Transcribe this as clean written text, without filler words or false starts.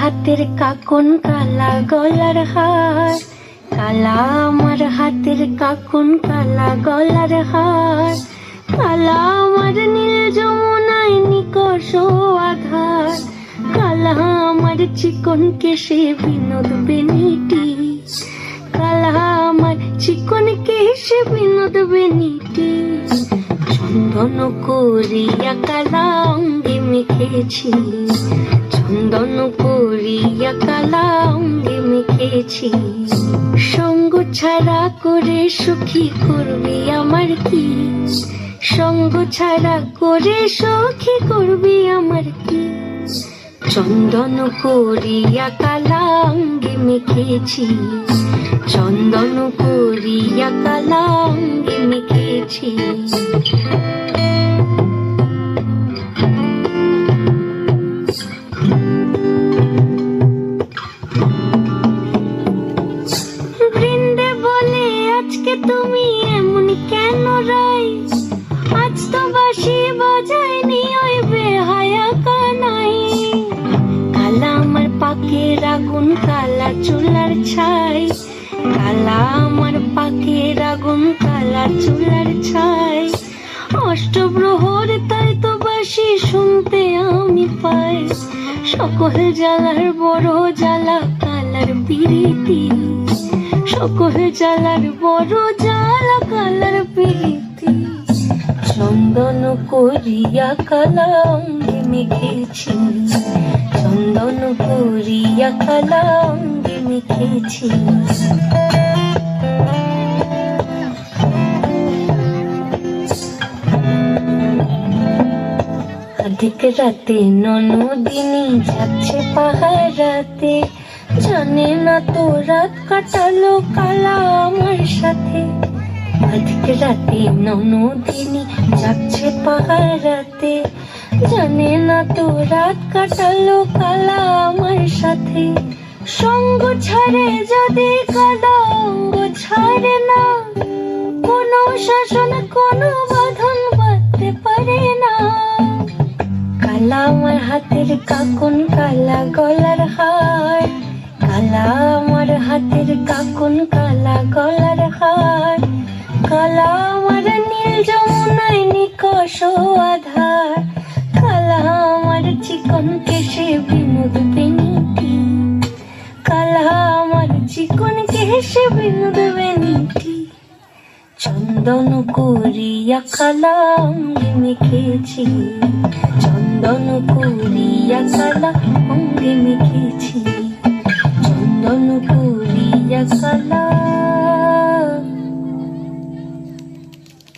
হাতের কাকন কালা গলার হার, কালা আমার হাতের কাকন কালা গলার হার, কালা আমার নীল যমুনায় নিকষ আধার, কালা আমার চিকন কেশে বিনোদ বেনিটি, কালা আমার চিকন কেশে বিনোদ বেনিটি। চন্দন করিয়া কালা অঙ্গে মেখেছি, চন্দন করিয়া কালা অঙ্গে মেখেছি। সঙ্গ ছাড়া করে সুখী করবি আমার কি, সঙ্গ ছাড়া করে সখী করবি আমার কি। চন্দন করিয়া কালা অঙ্গে মেখেছি, চন্দন করিয়া কালা অঙ্গে মেখেছি। বৃন্দে বলে আজকে তুমি এমন কেন রাই, আজ তো বাঁশি বাজায়নি ওই বেহায়া কানাই। কালা আমার পাকের আগুন কালা চুলার ছাই, কালা আমার পাকের আগুন কালা চুলার ছাই। অষ্টপ্রহর তাই তো বাঁশি শুনতে আমি পাই, সকল জ্বালার বড় জ্বালা কালার পিরিতি, সকল জ্বালার বড় জ্বালা কালার পিরিতি। চন্দন করিয়া কালা অঙ্গে মেখেছি, চন্দন করিয়া কালা অঙ্গে মেখেছি। অধিক রাতে ননদিনী যাচ্ছে পাহারাতে, জানে না তো রাত কাটালো কালা আমার সাথে। অধিক রাতে ননদিনী যাচ্ছে পাহারাতে, জানে না তো রাত কাটালো কালা আমার সাথে। সঙ্গ ছাড়ে যদি কালা অঙ্গ ছাড়ে না, কোনো শাসন কোনো বাঁধন বাঁধতে পারে না। কালা আমার হাতের কাকন কালা গলার হার, কালা আমার হাতের কাকন কালা গলার হার, কালা আমার নীল যমুনায় নিকষ আধার, কালা আমার চিকন কেশে বিনোদ বেনিটি, কালা আমার চিকন কেশে বিনোদ বেনিটি। চন্দন করিয়া কালা অঙ্গে মেখেছি, চন্দন করিয়া কালা অঙ্গে মেখেছি।